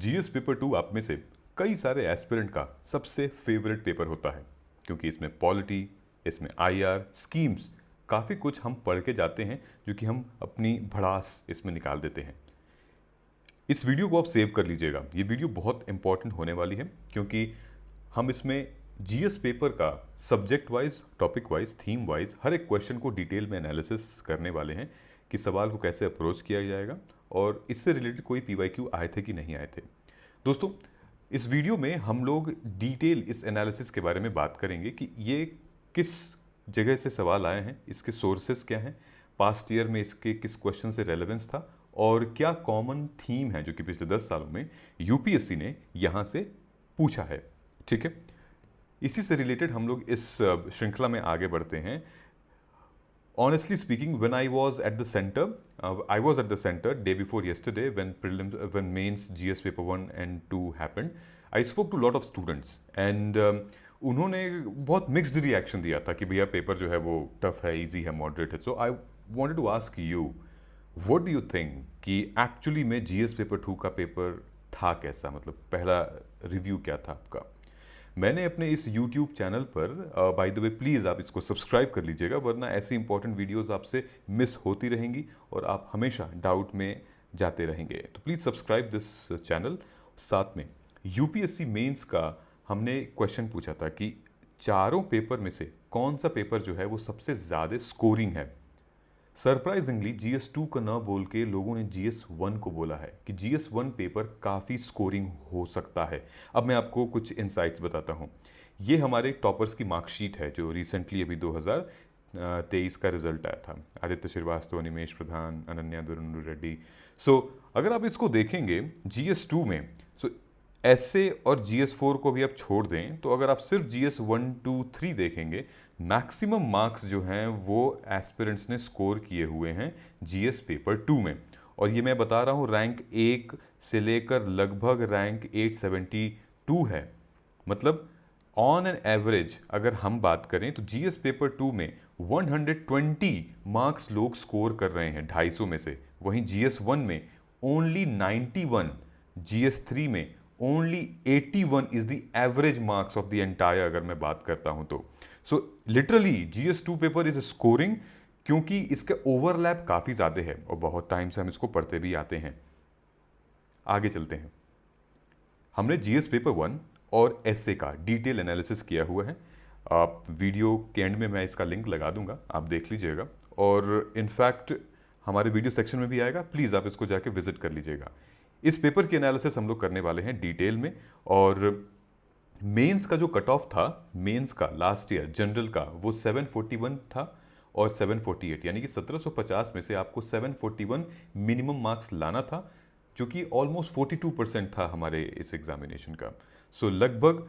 GS paper 2 आप में से कई सारे एस्पिरेंट का सबसे फेवरेट पेपर होता है, क्योंकि इसमें पॉलिटी, इसमें आईआर, स्कीम्स, काफ़ी कुछ हम पढ़ के जाते हैं जो कि हम अपनी भड़ास इसमें निकाल देते हैं। इस वीडियो को आप सेव कर लीजिएगा, ये वीडियो बहुत इंपॉर्टेंट होने वाली है, क्योंकि हम इसमें जीएस पेपर का subject wise, topic wise, theme wise हर एक क्वेश्चन को डिटेल में एनालिसिस करने वाले हैं कि सवाल को कैसे अप्रोच किया जाएगा और इससे रिलेटेड कोई पीवाईक्यू आए थे कि नहीं आए थे। दोस्तों, इस वीडियो में हम लोग डिटेल इस एनालिसिस के बारे में बात करेंगे कि ये किस जगह से सवाल आए हैं, इसके सोर्सेस क्या हैं, पास्ट ईयर में इसके किस क्वेश्चन से रेलेवेंस था और क्या कॉमन थीम है जो कि पिछले 10 सालों में यूपीएससी ने यहाँ से पूछा है। ठीक है, इसी से रिलेटेड हम लोग इस श्रृंखला में आगे बढ़ते हैं। Honestly speaking, when I was at the center, I was at the center day before yesterday when prelims, when mains GS paper 1 and 2 happened. I spoke to a lot of students and उन्होंने बहुत mixed reaction दिया था कि भैया paper जो है वो tough है, इजी है, मॉडरेट है। So I wanted to ask you, what do you think कि एक्चुअली में जीएस पेपर 2 का पेपर था कैसा, मतलब पहला रिव्यू क्या था आपका। मैंने अपने इस YouTube चैनल पर, बाय द वे प्लीज़ आप इसको सब्सक्राइब कर लीजिएगा, वरना ऐसी इंपॉर्टेंट वीडियोस आपसे मिस होती रहेंगी और आप हमेशा डाउट में जाते रहेंगे। तो प्लीज़ सब्सक्राइब दिस चैनल। साथ में यूपीएससी मेंस का हमने क्वेश्चन पूछा था कि चारों पेपर में से कौन सा पेपर जो है वो सबसे ज़्यादा स्कोरिंग है। सरप्राइजिंगली GS2 का ना बोल के लोगों ने GS1 को बोला है कि GS1 पेपर काफ़ी स्कोरिंग हो सकता है। अब मैं आपको कुछ इंसाइट्स बताता हूँ। ये हमारे टॉपर्स की मार्कशीट है जो रिसेंटली अभी 2023 का रिजल्ट आया था। आदित्य श्रीवास्तव, निमेश प्रधान, अनन्या दुरुंडु रेड्डी। सो अगर आप इसको देखेंगे GS2 में, सो ऐसे और GS4 को भी आप छोड़ दें तो अगर आप सिर्फ GS1, 2, 3 देखेंगे, मैक्सिमम मार्क्स जो हैं वो एस्पिरेंट्स ने स्कोर किए हुए हैं जीएस पेपर 2 में। और ये मैं बता रहा हूँ रैंक 1 से लेकर लगभग रैंक 872 है। मतलब ऑन एन एवरेज अगर हम बात करें तो जीएस पेपर 2 में 120 मार्क्स लोग स्कोर कर रहे हैं 250 में से। वहीं GS1 में ओनली 91, GS3 में only 81 is the average marks of the entire, अगर मैं बात करता हूं तो। So literally GS2 paper is scoring, क्योंकि इसके ओवरलैप काफ़ी ज़्यादा है और बहुत टाइम से हम इसको पढ़ते भी आते हैं। आगे चलते हैं। हमने GS पेपर 1 और एसए का डिटेल एनालिसिस किया हुआ है। आप वीडियो के एंड में मैं इसका लिंक लगा दूंगा, आप देख लीजिएगा। और इनफैक्ट हमारे वीडियो सेक्शन में भी आएगा, प्लीज़ आप इसको जाके विजिट कर लीजिएगा। इस पेपर की एनालिसिस हम लोग करने वाले हैं डिटेल में। और मेंस का जो कट ऑफ था, मेंस का लास्ट ईयर जनरल का, वो 741 था और 748, यानी कि 1750 में से आपको 741 मिनिमम मार्क्स लाना था, जो कि ऑलमोस्ट 42% था हमारे इस एग्जामिनेशन का। सो लगभग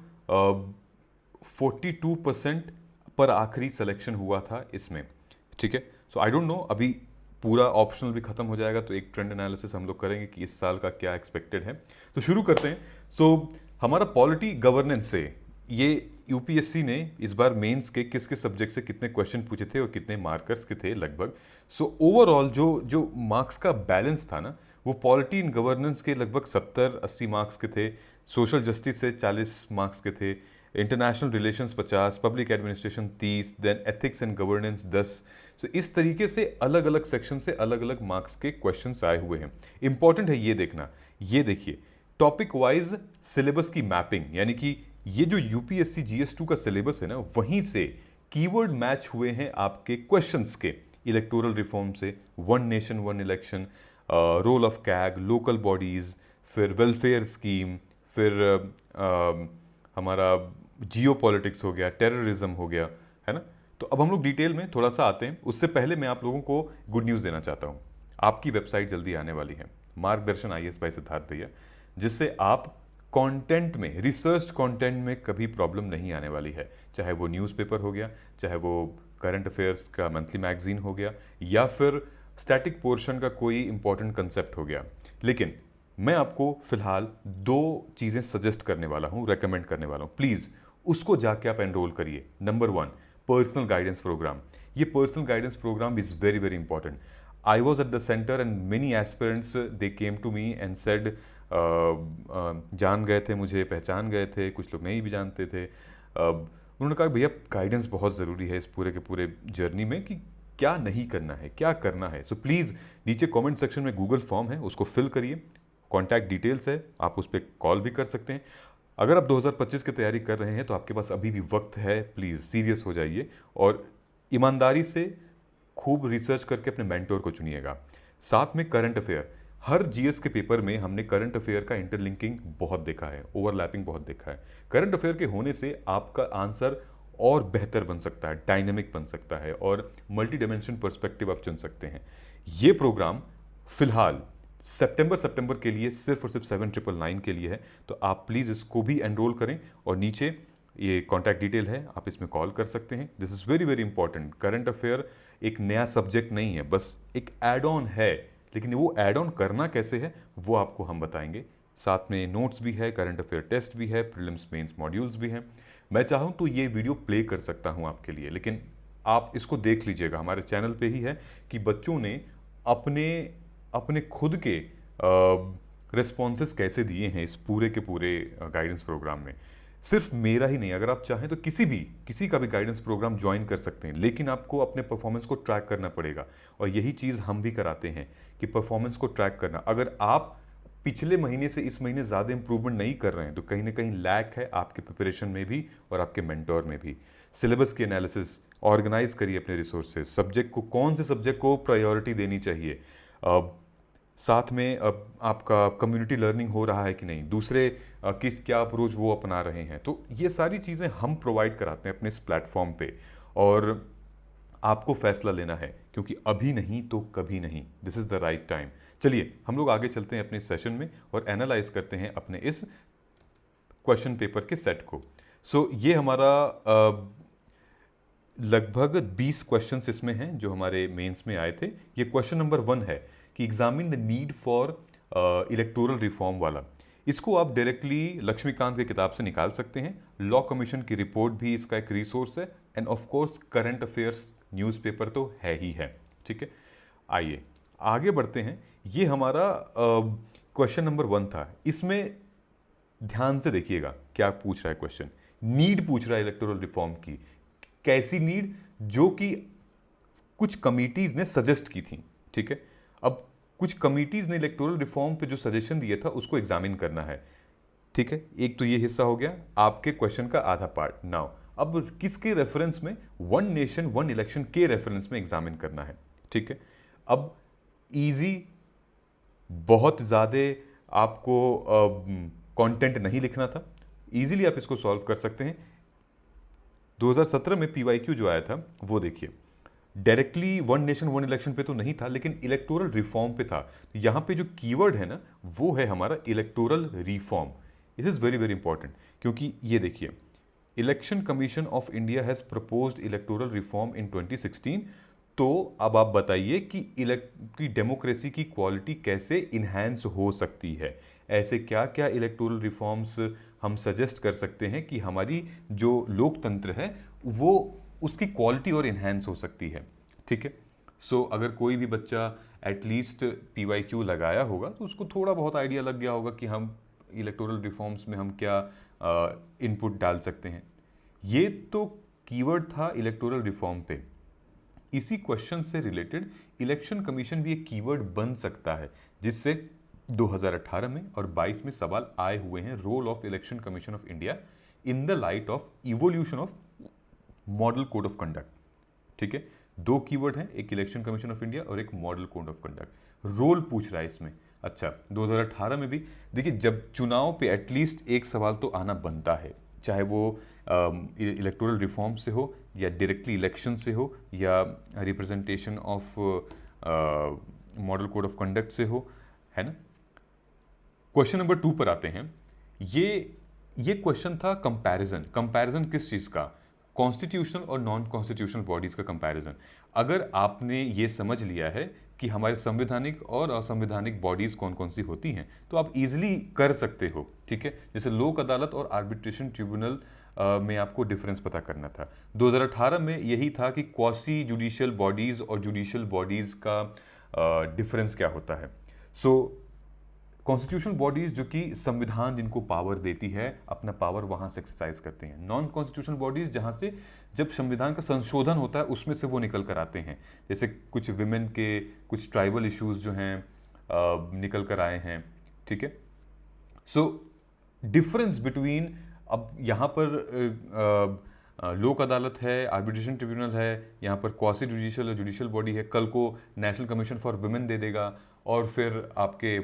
42% पर आखिरी सिलेक्शन हुआ था इसमें। ठीक है, सो आई डोंट नो, अभी पूरा ऑप्शनल भी खत्म हो जाएगा तो एक ट्रेंड एनालिसिस हम लोग करेंगे कि इस साल का क्या एक्सपेक्टेड है। तो शुरू करते हैं। सो हमारा पॉलिटी गवर्नेंस से, ये यूपीएससी ने इस बार मेंस के किस किस सब्जेक्ट से कितने क्वेश्चन पूछे थे और कितने मार्कर्स के थे लगभग। सो ओवरऑल जो जो मार्क्स का बैलेंस था ना, वो पॉलिटी इन गवर्नेंस के लगभग 70-80 मार्क्स के थे, सोशल जस्टिस से 40 मार्क्स के थे, international relations 50, public administration 30, then ethics and governance 10। तो इस तरीके से अलग अलग सेक्शन से अलग अलग मार्क्स के क्वेश्चंस आए हुए हैं। इंपॉर्टेंट है ये देखना, ये देखिए टॉपिक वाइज सिलेबस की मैपिंग, यानी कि ये जो यूपीएससी GS2 का सिलेबस है ना, वहीं से कीवर्ड मैच हुए हैं आपके क्वेश्चंस के। इलेक्टोरल रिफॉर्म से, one nation one election, role of CAG, local bodies, फिर वेलफेयर स्कीम, फिर हमारा जियो पॉलिटिक्स हो गया, टेररिज्म हो गया, है ना। तो अब हम लोग डिटेल में थोड़ा सा आते हैं। उससे पहले मैं आप लोगों को गुड न्यूज़ देना चाहता हूँ। आपकी वेबसाइट जल्दी आने वाली है, मार्गदर्शन IAS बाय सिद्धार्थ भैया, जिससे आप कंटेंट में, रिसर्च कंटेंट में कभी प्रॉब्लम नहीं आने वाली है। चाहे वो न्यूज़पेपर हो गया, चाहे वो करंट अफेयर्स का मंथली मैगजीन हो गया, या फिर स्टैटिक पोर्शन का कोई इंपॉर्टेंट कंसेप्ट हो गया। लेकिन मैं आपको फिलहाल 2 चीज़ें सजेस्ट करने वाला हूँ, रेकमेंड करने वाला हूँ। प्लीज़ उसको जाके आप एनरोल करिए। Number 1, personal guidance programme. ये personal guidance programme is very very important. I was at the center and many aspirants they came to me and said, जान गए थे मुझे, पहचान गए थे, कुछ लोग नहीं भी जानते थे। उन्होंने कहा भैया गाइडेंस बहुत ज़रूरी है इस पूरे के पूरे जर्नी में कि क्या नहीं करना है, क्या करना है। सो प्लीज़ नीचे कमेंट सेक्शन में गूगल फॉर्म है, उसको फिल करिए, कॉन्टैक्ट डिटेल्स है, आप उस पर कॉल भी कर सकते हैं। अगर आप 2025 की तैयारी कर रहे हैं तो आपके पास अभी भी वक्त है, प्लीज़ सीरियस हो जाइए और ईमानदारी से खूब रिसर्च करके अपने मेंटोर को चुनिएगा। साथ में करंट अफेयर, हर जीएस के पेपर में हमने करंट अफेयर का इंटरलिंकिंग बहुत देखा है, ओवरलैपिंग बहुत देखा है। करंट अफेयर के होने से आपका आंसर और बेहतर बन सकता है, डायनेमिक बन सकता है और मल्टी डायमेंशन पर्सपेक्टिव आप चुन सकते हैं। ये प्रोग्राम फिलहाल सितंबर के लिए सिर्फ और सिर्फ 7999 के लिए है, तो आप प्लीज़ इसको भी एनरोल करें और नीचे ये कॉन्टैक्ट डिटेल है, आप इसमें कॉल कर सकते हैं। This is very very important. Current affair एक नया सब्जेक्ट नहीं है, बस एक एड ऑन है, लेकिन वो ऐड ऑन करना कैसे है वो आपको हम बताएंगे। साथ में नोट्स भी है, करंट अफेयर टेस्ट भी है, प्रीलिम्स मेंस मॉड्यूल्स भी हैं। मैं चाहूँ तो ये वीडियो प्ले कर सकता हूँ आपके लिए, लेकिन आप इसको देख लीजिएगा, हमारे चैनल पे ही है कि बच्चों ने अपने अपने खुद के रिस्पॉन्सेस कैसे दिए हैं इस पूरे के पूरे गाइडेंस प्रोग्राम में। सिर्फ मेरा ही नहीं, अगर आप चाहें तो किसी का भी गाइडेंस प्रोग्राम ज्वाइन कर सकते हैं, लेकिन आपको अपने परफॉर्मेंस को ट्रैक करना पड़ेगा। और यही चीज़ हम भी कराते हैं कि परफॉर्मेंस को ट्रैक करना। अगर आप पिछले महीने से इस महीने ज़्यादा इंप्रूवमेंट नहीं कर रहे हैं तो कहीं ना कहीं लैक है आपके प्रिपरेशन में भी और आपके मेंटोर में भी। सिलेबस की एनालिसिस, ऑर्गेनाइज करिए अपने रिसोर्सेज, सब्जेक्ट को, कौन से सब्जेक्ट को प्रायोरिटी देनी चाहिए, साथ में अब आपका कम्युनिटी लर्निंग हो रहा है कि नहीं, दूसरे किस क्या अप्रोच वो अपना रहे हैं, तो ये सारी चीज़ें हम प्रोवाइड कराते हैं अपने इस प्लेटफॉर्म पे। और आपको फैसला लेना है, क्योंकि अभी नहीं तो कभी नहीं, this is the right time. चलिए हम लोग आगे चलते हैं अपने सेशन में और एनालाइज करते हैं अपने इस क्वेश्चन पेपर के सेट को। ये हमारा लगभग 20 क्वेश्चंस इसमें हैं जो हमारे मेंस में आए थे। ये क्वेश्चन नंबर 1 है कि examine the need for electoral reform वाला। इसको आप डायरेक्टली लक्ष्मीकांत की किताब से निकाल सकते हैं। लॉ कमीशन की रिपोर्ट भी इसका एक रिसोर्स है, end of course current affairs newspaper तो है ही है। ठीक है, आइए आगे बढ़ते हैं। ये हमारा क्वेश्चन नंबर 1 था। इसमें ध्यान से देखिएगा क्या पूछ रहा है क्वेश्चन। नीड पूछ रहा है इलेक्टोरल रिफॉर्म की। कैसी नीड? जो कि कुछ कमिटीज ने सजेस्ट की थी। ठीक है, अब कुछ कमिटीज ने इलेक्टोरल रिफॉर्म पे जो सजेशन दिया था उसको एग्जामिन करना है। ठीक है, एक तो ये हिस्सा हो गया आपके क्वेश्चन का आधा पार्ट। नाउ अब किसके रेफरेंस में? वन नेशन वन इलेक्शन के रेफरेंस में एग्जामिन करना है। ठीक है, अब इजी, बहुत ज़्यादा आपको कंटेंट नहीं लिखना था, इजीली आप इसको सॉल्व कर सकते हैं। 2017 में पीवाईक्यू जो आया था वो देखिए, directly one nation one election पे तो नहीं था, लेकिन इलेक्टोरल रिफॉर्म पे था। यहां पे जो कीवर्ड है ना वो है हमारा electoral reform. This is very very important, क्योंकि ये देखिए, election commission of India has proposed electoral reform in 2016। तो अब आप बताइए कि डेमोक्रेसी की क्वालिटी कैसे इन्हांस हो सकती है। ऐसे क्या क्या इलेक्टोरल रिफॉर्म्स हम सजेस्ट कर सकते हैं कि हमारी जो लोकतंत्र है वो उसकी क्वालिटी और इन्हांस हो सकती है। ठीक है, अगर कोई भी बच्चा एटलीस्ट पीवाईक्यू लगाया होगा तो उसको थोड़ा बहुत आइडिया लग गया होगा कि हम इलेक्टोरल रिफॉर्म्स में हम क्या इनपुट डाल सकते हैं। ये तो कीवर्ड था इलेक्टोरल रिफॉर्म पे। इसी क्वेश्चन से रिलेटेड इलेक्शन कमीशन भी एक कीवर्ड बन सकता है, जिससे 2018 में और 22 में सवाल आए हुए हैं। Role of election commission of India in the light of evolution of model code of conduct. ठीक है, दो कीवर्ड हैं, एक इलेक्शन कमीशन ऑफ इंडिया और एक model code of conduct. Role पूछ रहा है इसमें। अच्छा, 2018 में भी देखिए, जब चुनाव पे एटलीस्ट एक सवाल तो आना बनता है, चाहे वो इलेक्टोरल रिफॉर्म से हो या डायरेक्टली इलेक्शन से हो या representation of model code of conduct से हो, है ना। क्वेश्चन नंबर 2 पर आते हैं। ये क्वेश्चन था कंपैरिजन किस चीज़ का? कॉन्स्टिट्यूशनल और नॉन कॉन्स्टिट्यूशनल बॉडीज का कंपैरिजन। अगर आपने ये समझ लिया है कि हमारे संवैधानिक और असंवैधानिक बॉडीज कौन कौन सी होती हैं, तो आप इजीली कर सकते हो। ठीक है, जैसे लोक अदालत और आर्बिट्रेशन ट्रिब्यूनल में आपको डिफरेंस पता करना था। 2018 में यही था कि क्वासी जुडिशियल बॉडीज और जुडिशियल बॉडीज का डिफरेंस क्या होता है। कॉन्स्टिट्यूशनल बॉडीज जो कि संविधान जिनको पावर देती है, अपना पावर वहां से एक्सरसाइज करते हैं। नॉन कॉन्स्टिट्यूशनल बॉडीज जहां से जब संविधान का संशोधन होता है उसमें से वो निकल कर आते हैं, जैसे कुछ विमेन के कुछ ट्राइबल इश्यूज जो हैं निकल कर आए हैं, ठीक है। सो डिफरेंस बिटवीन, अब यहाँ पर लोक अदालत है, आर्बिट्रेशन ट्रिब्यूनल है, यहाँ पर क्वासी जुडिशियल जुडिशियल बॉडी है, कल को national commission for women they देगा, और फिर आपके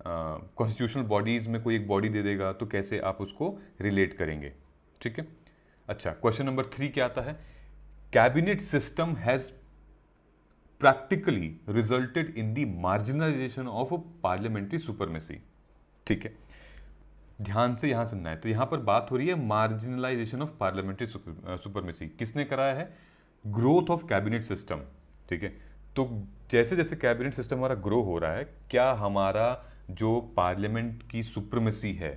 कॉन्स्टिट्यूशनल बॉडीज में कोई एक बॉडी दे देगा, तो कैसे आप उसको रिलेट करेंगे, ठीक है। अच्छा, क्वेश्चन नंबर 3 क्या आता है? Cabinet system has practically resulted in the marginalisation of parliamentary supremacy, ठीक है। ध्यान से यहां सुनना है। तो यहां पर बात हो रही है मार्जिनलाइजेशन ऑफ पार्लियामेंट्री सुपरमेसी। किसने कराया है? ग्रोथ ऑफ कैबिनेट सिस्टम, ठीक है। तो जैसे जैसे कैबिनेट सिस्टम हमारा ग्रो हो रहा है, क्या हमारा जो पार्लियामेंट की सुपरमेसी है,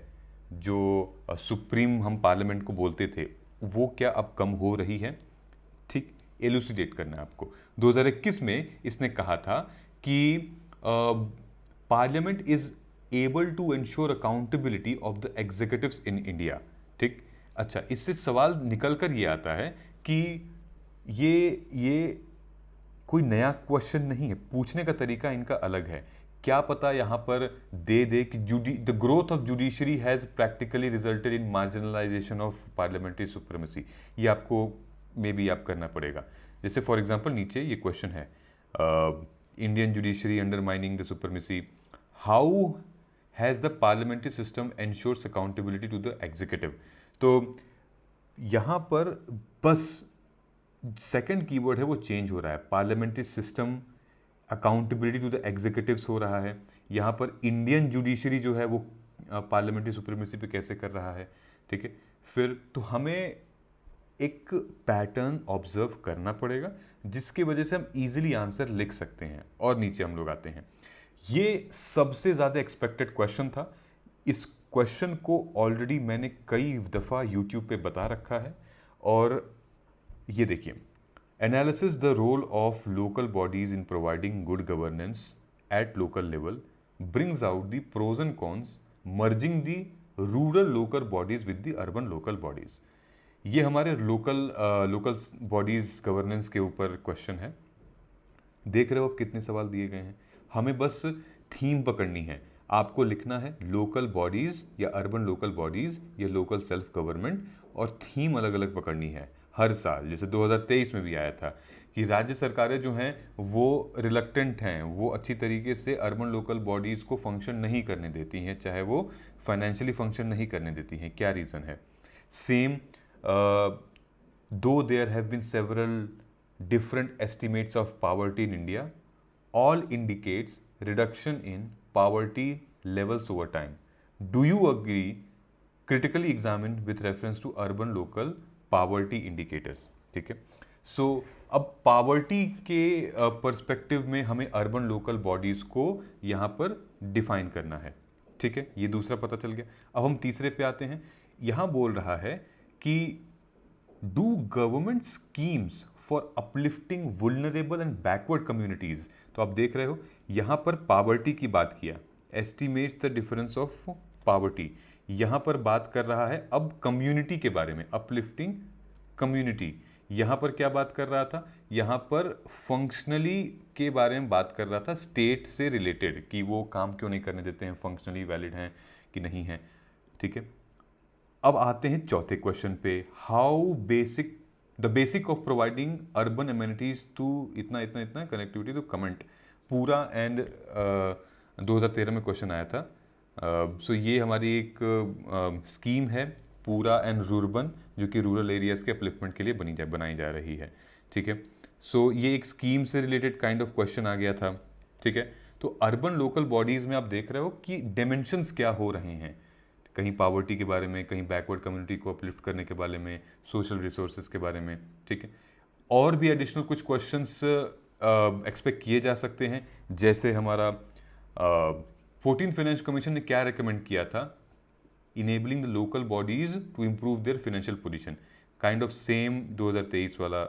जो सुप्रीम हम पार्लियामेंट को बोलते थे, वो क्या अब कम हो रही है? ठीक, एलुसिडेट करना है आपको। 2021 में इसने कहा था कि parliament is able to ensure accountability of the executives in India, ठीक। अच्छा, इससे सवाल निकल कर ये आता है कि ये कोई नया क्वेश्चन नहीं है, पूछने का तरीका इनका अलग है। क्या पता यहां पर दे दे कि the growth of judiciary has practically resulted in marginalisation of parliamentary supremacy. ये आपको मे बी आप करना पड़ेगा। जैसे फॉर एग्जांपल नीचे ये क्वेश्चन है, Indian judiciary undermining the supremacy, how has the parliamentary system ensures accountability to the executive. तो यहां पर बस सेकंड कीवर्ड है वो चेंज हो रहा है, parliamentary system accountability to the executives हो रहा है। यहां पर इंडियन जुडिशरी जो है वो पार्लियामेंट्री सुप्रीमेसी पे कैसे कर रहा है, ठीक है। फिर तो हमें एक पैटर्न ऑब्जर्व करना पड़ेगा जिसकी वजह से हम इजीली आंसर लिख सकते हैं। और नीचे हम लोग आते हैं, ये सबसे ज़्यादा एक्सपेक्टेड क्वेश्चन था। इस क्वेश्चन को ऑलरेडी मैंने कई दफ़ा यूट्यूब पे बता रखा है, और ये देखिए, analysis the role of local bodies in providing good governance at local level brings out the pros and cons merging the rural local bodies with the urban local bodies. ये हमारे लोकल बॉडीज गवर्नेंस के ऊपर question है। देख रहे हो आप कितने सवाल दिए गए हैं, हमें बस थीम पकड़नी है। आपको लिखना है लोकल बॉडीज या अर्बन लोकल बॉडीज या लोकल सेल्फ गवर्नमेंट, और थीम अलग अलग पकड़नी है हर साल। जैसे 2023 में भी आया था कि राज्य सरकारें जो हैं वो रिलक्टेंट हैं, वो अच्छी तरीके से अर्बन लोकल बॉडीज़ को फंक्शन नहीं करने देती हैं, चाहे वो फाइनेंशियली फंक्शन नहीं करने देती हैं। क्या रीज़न है? Same, though there have been several different estimates of poverty in India, all indicates reduction in poverty levels over time. Do you agree? Critically examine with reference to urban local poverty indicators, ठीक है। सो अब poverty के perspective में हमें urban local bodies को यहाँ पर define करना है, ठीक है। ये दूसरा पता चल गया। अब हम तीसरे पे आते हैं। यहाँ बोल रहा है कि do government schemes for uplifting vulnerable and backward communities. तो आप देख रहे हो यहां पर पावर्टी की बात किया, estimates the difference of poverty. यहां पर बात कर रहा है अब कम्युनिटी के बारे में, अपलिफ्टिंग कम्युनिटी। यहां पर क्या बात कर रहा था? यहां पर फंक्शनली के बारे में बात कर रहा था, स्टेट से रिलेटेड, कि वो काम क्यों नहीं करने देते हैं, फंक्शनली वैलिड हैं कि नहीं है, ठीक है। अब आते हैं चौथे क्वेश्चन पे, how basic the basic of providing urban amenities to इतना इतना इतना कनेक्टिविटी, तो कमेंट पूरा एंड 2013 में क्वेश्चन आया था। सो ये हमारी एक स्कीम है पूरा एंड रूरबन, जो कि रूरल एरियाज़ के अपलिफ्टमेंट के लिए बनाई जा रही है, ठीक है। सो ये एक स्कीम से रिलेटेड काइंड ऑफ क्वेश्चन आ गया था, ठीक है। तो अर्बन लोकल बॉडीज़ में आप देख रहे हो कि डायमेंशंस क्या हो रहे हैं, कहीं पावर्टी के बारे में, कहीं बैकवर्ड कम्युनिटी को अपलिफ्ट करने के बारे में, सोशल रिसोर्सेज के बारे में, ठीक है। और भी एडिशनल कुछ क्वेश्चंस एक्सपेक्ट किए जा सकते हैं, जैसे हमारा 14 फाइनेंस कमीशन ने क्या रिकमेंड किया था, enabling the local bodies to improve their financial position, kind of same 2023 वाला।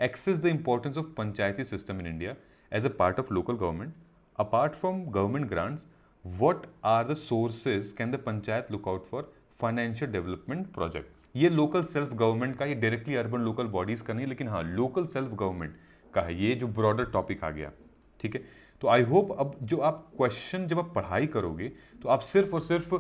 Assess the importance of panchayati system in India as a part of local government, apart from government grants what are the sources can the panchayat look out for financial development project. ये local self government का, ये directly urban local bodies का नहीं, लेकिन हाँ local self government का है, ये जो ब्रॉडर टॉपिक आ गया, ठीक है। तो आई होप अब जो आप क्वेश्चन जब आप पढ़ाई करोगे तो आप सिर्फ और सिर्फ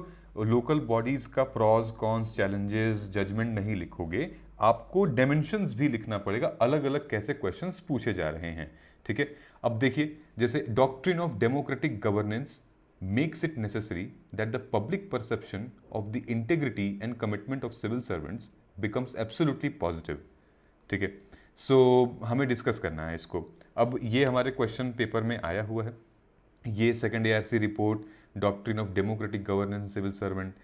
लोकल बॉडीज का प्रॉज कॉन्स चैलेंजेस जजमेंट नहीं लिखोगे, आपको डायमेंशंस भी लिखना पड़ेगा, अलग अलग कैसे क्वेश्चंस पूछे जा रहे हैं, ठीक है। अब देखिए, जैसे doctrine of democratic governance makes it necessary that the public perception of the integrity and commitment of civil servants becomes absolutely positive, ठीक है। सो हमें डिस्कस करना है इसको। अब ये हमारे क्वेश्चन पेपर में आया हुआ है, ये second ARC report doctrine of democratic governance civil servant.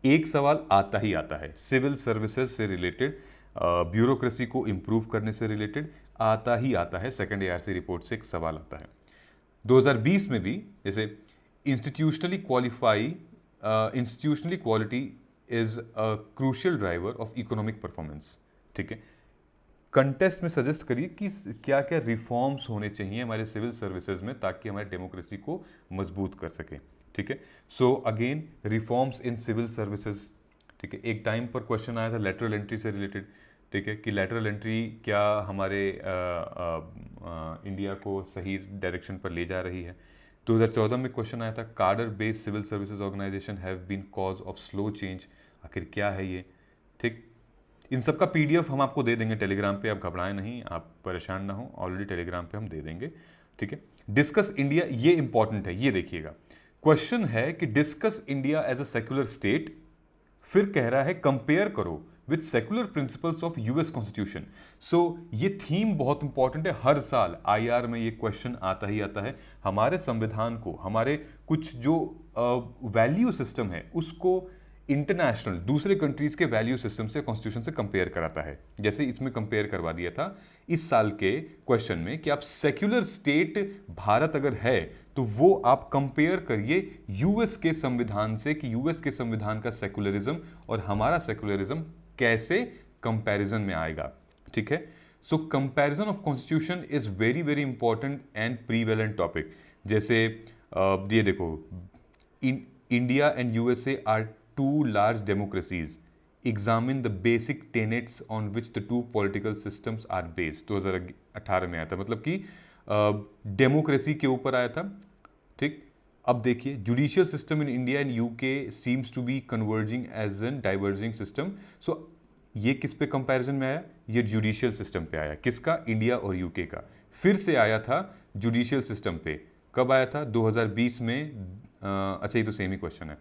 एक सवाल आता ही आता है सिविल सर्विसेज से रिलेटेड, ब्यूरोक्रेसी को इम्प्रूव करने से रिलेटेड आता ही आता है, सेकेंड ARC रिपोर्ट से एक सवाल आता है। 2020 में भी जैसे institutionally quality is a crucial driver of economic performance, ठीक है। कंटेस्ट में सजेस्ट करिए कि क्या क्या रिफॉर्म्स होने चाहिए हमारे सिविल सर्विसेज में ताकि हमारे डेमोक्रेसी को मजबूत कर सके, ठीक है। So again reforms in civil services, ठीक है। एक टाइम पर क्वेश्चन आया था लेटरल एंट्री से रिलेटेड, ठीक है, कि लेटरल एंट्री क्या हमारे इंडिया को सही डायरेक्शन पर ले जा रही है। 2014 में क्वेश्चन आया था cadre based civil services organisation have been cause of slow change, आखिर क्या है ये, ठीक। इन सब का PDF हम आपको दे देंगे टेलीग्राम पे, आप घबराएं नहीं, आप परेशान ना हो, ऑलरेडी टेलीग्राम पे हम दे देंगे, ठीक है। डिस्कस इंडिया, ये इंपॉर्टेंट है, ये देखिएगा क्वेश्चन है कि discuss India as a secular state, फिर कह रहा है कंपेयर करो with secular principles of US constitution. So ये थीम बहुत इंपॉर्टेंट है, हर साल IR में ये क्वेश्चन आता ही आता है। हमारे संविधान को, हमारे कुछ जो वैल्यू सिस्टम है उसको इंटरनेशनल दूसरे कंट्रीज के वैल्यू सिस्टम से, कॉन्स्टिट्यूशन से कंपेयर कराता है। जैसे इसमें कंपेयर करवा दिया था इस साल के क्वेश्चन में कि आप सेक्युलर स्टेट भारत अगर है तो वो आप कंपेयर करिए US के संविधान से कि US के संविधान का सेक्युलरिज्म और हमारा सेक्युलरिज्म कैसे कंपैरिजन में आएगा, ठीक है। So comparison of constitution is very very important and prevalent topic. जैसे ये देखो, India and USA are two large democracies, examine the basic tenets on which the two political systems are based. 2018 में आया था, मतलब कि डेमोक्रेसी के ऊपर आया था, ठीक। अब देखिए, judicial system in India and UK seems to be converging as an diverging system. So ये किस पे कंपैरिजन में आया, ये जुडिशियल सिस्टम पे आया, किसका, इंडिया और UK का। फिर से आया था जुडिशियल सिस्टम पे, कब आया था, 2020 में, अच्छा ये तो सेम ही क्वेश्चन है।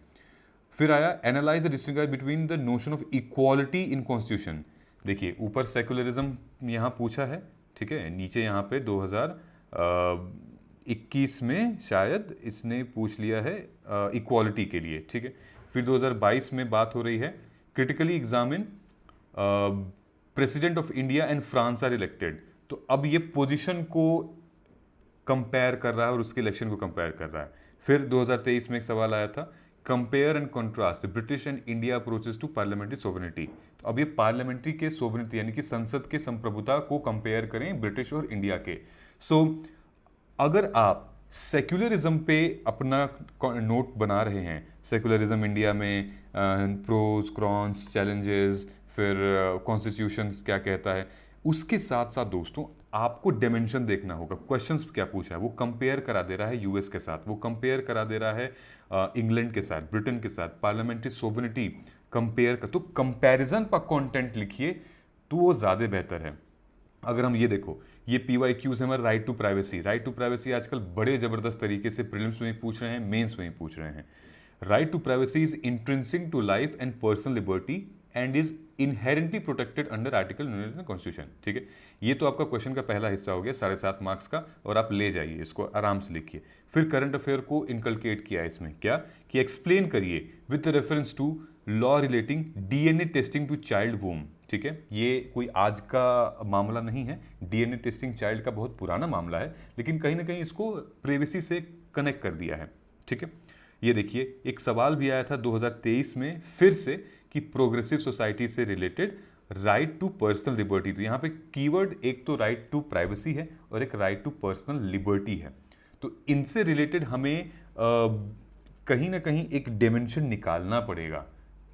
फिर आया analyse the distinction between the notion of equality in constitution. देखिए ऊपर सेक्युलरिज्म यहाँ पूछा है, ठीक है, नीचे यहाँ पे 2021 में शायद इसने पूछ लिया है इक्वालिटी के लिए, ठीक है। फिर 2022 में बात हो रही है critically examine president of India and France are elected. तो अब ये पोजीशन को कंपेयर कर रहा है और उसके इलेक्शन को कंपेयर कर रहा है। फिर 2023 में एक सवाल आया था compare and contrast British and India approaches to parliamentary sovereignty. तो अब ये पार्लियामेंट्री के सोवरेनिटी यानी कि संसद के संप्रभुता को कंपेयर करें ब्रिटिश और इंडिया के। सो अगर आप सेक्युलरिज्म पे अपना नोट बना रहे हैं, सेक्युलरिज्म इंडिया में प्रोज क्रॉन्स चैलेंजेस, फिर कॉन्स्टिट्यूशन क्या कहता है, उसके साथ साथ दोस्तों आपको डायमेंशन देखना होगा। क्वेश्चंस क्या पूछा है, वो कंपेयर करा दे रहा है US के साथ, वो कंपेयर करा दे रहा है इंग्लैंड के साथ, ब्रिटेन के साथ, पार्लियामेंट्री सोवरेनिटी कंपेयर कर, तो कंपैरिजन पर कंटेंट लिखिए तो वो ज़्यादा बेहतर है। अगर हम ये देखो, ये PYQ से हमारा right to privacy, right to privacy आजकल बड़े ज़बरदस्त तरीके से प्रीलिम्स में पूछ रहे हैं, मेंस में पूछ रहे हैं। Right to privacy is intrinsic to life and personal liberty and is inherently protected under article constitution, ठीक है। ये तो आपका क्वेश्चन का पहला हिस्सा हो गया 7.5 मार्क्स का, और आप ले जाइए इसको आराम से लिखिए। फिर करंट अफेयर को इनकलकेट किया इसमें, क्या कि एक्सप्लेन करिए with reference to law relating DNA testing to child womb, ठीक है। ये कोई आज का मामला नहीं है, DNA टेस्टिंग चाइल्ड का बहुत पुराना मामला है, लेकिन कहीं ना कहीं इसको प्राइवेसी से कनेक्ट कर दिया है, ठीक है। ये देखिए एक सवाल भी आया था 2023 में फिर से कि प्रोग्रेसिव सोसाइटी से related right to personal liberty. तो यहाँ पे कीवर्ड एक तो राइट टू प्राइवेसी है और एक राइट टू पर्सनल लिबर्टी है। तो इनसे रिलेटेड हमें कहीं ना कहीं एक डायमेंशन निकालना पड़ेगा,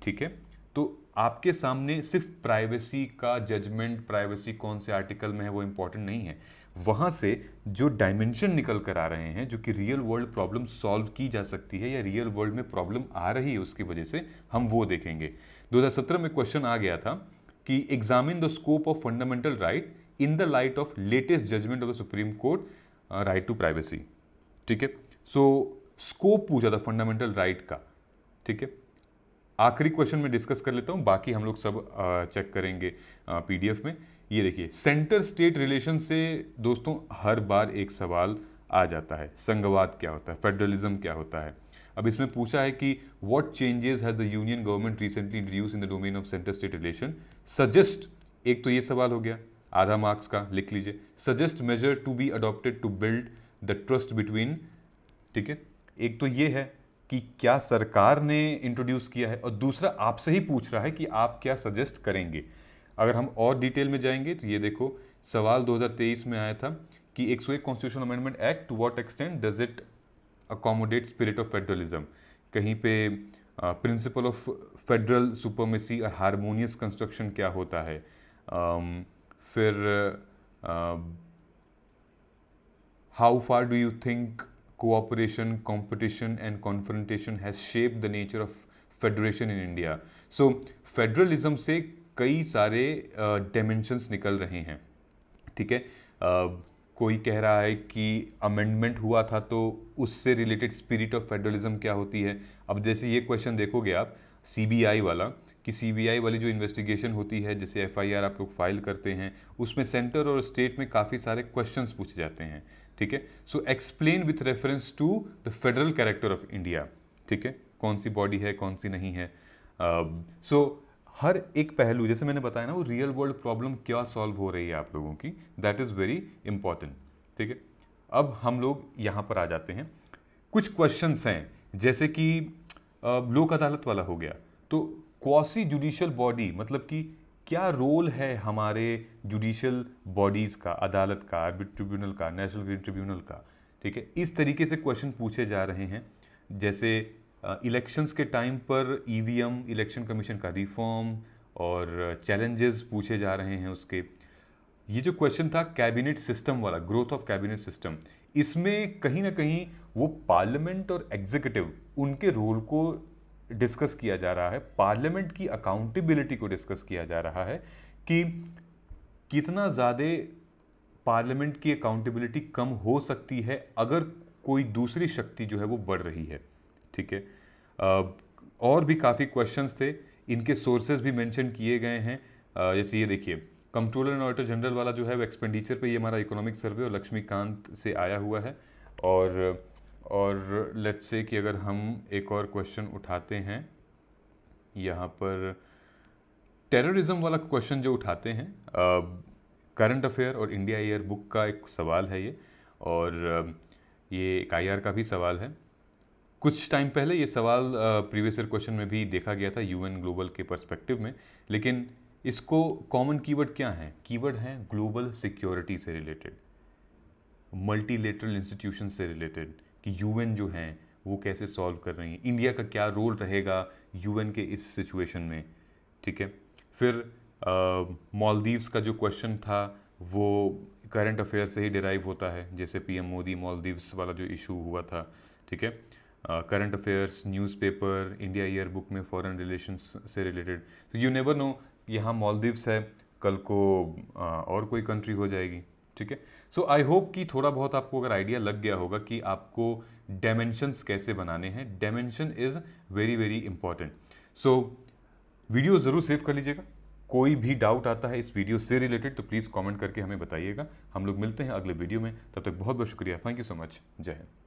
ठीक है। तो आपके सामने सिर्फ प्राइवेसी का जजमेंट, प्राइवेसी कौन से आर्टिकल में है वो इंपॉर्टेंट नहीं है, वहां से जो डायमेंशन निकल कर आ रहे हैं, जो कि रियल वर्ल्ड प्रॉब्लम सॉल्व की जा सकती है या रियल वर्ल्ड में प्रॉब्लम आ रही है उसकी वजह से, हम वो देखेंगे। 2017 में क्वेश्चन आ गया था कि examine the scope of fundamental right in the light of latest judgement of the supreme court right to privacy, ठीक है। सो स्कोप पूछा था फंडामेंटल राइट का, ठीक है। आखिरी क्वेश्चन में डिस्कस कर लेता हूं, बाकी हम लोग सब चेक करेंगे पीडीएफ में। ये देखिए, सेंटर स्टेट रिलेशन से दोस्तों हर बार एक सवाल आ जाता है, संघवाद क्या होता है, फेडरलिज्म क्या होता है। अब इसमें पूछा है कि what changes has the union government recently introduce in the domain of centre state relation, suggest, एक तो ये सवाल हो गया, आधा मार्क्स का लिख लीजिए, suggest measure to be adopted to build the trust between, ठीक है। एक तो ये है कि क्या सरकार ने इंट्रोड्यूस किया है, और दूसरा आपसे ही पूछ रहा है कि आप क्या सजेस्ट करेंगे। अगर हम और डिटेल में जाएंगे तो ये देखो, सवाल 2023 में आया था कि 101 constitutional amendment act, to what extent does it accommodate spirit of federalism. कहीं पे प्रिंसिपल ऑफ फेडरल सुपरमेसी और हारमोनियस कंस्ट्रक्शन क्या होता है। फिर how far do you think cooperation, competition and confrontation has shaped the nature of federation in India. So federalism से कई सारे डायमेंशंस निकल रहे हैं, ठीक है। कोई कह रहा है कि अमेंडमेंट हुआ था तो उससे रिलेटेड स्पिरिट ऑफ फेडरलिज्म क्या होती है। अब जैसे ये क्वेश्चन देखोगे आप सीबीआई वाला, कि सीबीआई वाली जो इन्वेस्टिगेशन होती है, जैसे एफआईआर आप लोग फाइल करते हैं, उसमें सेंटर और स्टेट में काफ़ी सारे क्वेश्चंस पूछे जाते हैं, ठीक है। So explain with reference to the federal character of India, ठीक है, कौन सी बॉडी है कौन सी नहीं है। सो हर एक पहलू, जैसे मैंने बताया ना, वो रियल वर्ल्ड प्रॉब्लम क्या सॉल्व हो रही है आप लोगों की, दैट इज़ वेरी इंपॉर्टेंट, ठीक है। अब हम लोग यहाँ पर आ जाते हैं, कुछ क्वेश्चंस हैं जैसे कि लोक अदालत वाला हो गया, तो क्वासी जुडिशियल बॉडी मतलब कि क्या रोल है हमारे जुडिशियल बॉडीज़ का, अदालत का, आर्बिट ट्रिब्यूनल का, नेशनल ग्रीन ट्रिब्यूनल का, ठीक है। इस तरीके से क्वेश्चन पूछे जा रहे हैं। जैसे इलेक्शंस के टाइम पर ईवीएम, इलेक्शन कमीशन का रिफॉर्म और चैलेंजेस पूछे जा रहे हैं उसके। ये जो क्वेश्चन था कैबिनेट सिस्टम वाला, ग्रोथ ऑफ कैबिनेट सिस्टम, इसमें कहीं ना कहीं वो पार्लियामेंट और एग्जीक्यूटिव, उनके रोल को डिस्कस किया जा रहा है, पार्लियामेंट की अकाउंटेबिलिटी को डिस्कस किया जा रहा है कि कितना ज़्यादा पार्लियामेंट की अकाउंटेबिलिटी कम हो सकती है अगर कोई दूसरी शक्ति जो है वो बढ़ रही है, ठीक है। और भी काफ़ी क्वेश्चंस थे, इनके सोर्सेज भी मेंशन किए गए हैं। जैसे ये देखिए, कंट्रोलर एंड ऑडिटर जनरल वाला जो है वो एक्सपेंडिचर पे, ये हमारा इकोनॉमिक सर्वे और लक्ष्मीकांत से आया हुआ है। और लेट्स से कि अगर हम एक और क्वेश्चन उठाते हैं, यहाँ पर टेररिज्म वाला क्वेश्चन जो उठाते हैं, करंट अफेयर और इंडिया ईयर बुक का एक सवाल है ये, और ये एक आईआर का भी सवाल है। कुछ टाइम पहले ये सवाल प्रीवियस ईयर क्वेश्चन में भी देखा गया था यूएन ग्लोबल के पर्सपेक्टिव में, लेकिन इसको कॉमन कीवर्ड क्या है, कीवर्ड है ग्लोबल सिक्योरिटी से रिलेटेड, मल्टीलेटरल इंस्टीट्यूशन से रिलेटेड, कि यूएन जो हैं वो कैसे सॉल्व कर रही हैं, इंडिया का क्या रोल रहेगा यूएन के इस सिचुएशन में, ठीक है। फिर मालदीव्स का जो क्वेश्चन था वो करंट अफेयर से ही डिराइव होता है, जैसे पीएम मोदी मालदीव्स वाला जो इशू हुआ था, ठीक है। Current affairs, newspaper, India year book में फॉरेन रिलेशंस से रिलेटेड, तो यू नेवर नो, यहाँ मालदीव्स है, कल को और कोई कंट्री हो जाएगी, ठीक है। सो आई होप कि थोड़ा बहुत आपको अगर आइडिया लग गया होगा कि आपको डायमेंशंस कैसे बनाने हैं। Dimension is very very important. So video ज़रूर सेव कर लीजिएगा। कोई भी डाउट आता है इस वीडियो से रिलेटेड तो प्लीज़ कमेंट करके हमें बताइएगा। हम लोग मिलते हैं अगले वीडियो में, तब तक बहुत बहुत शुक्रिया। Thank you so much. जय हिंद।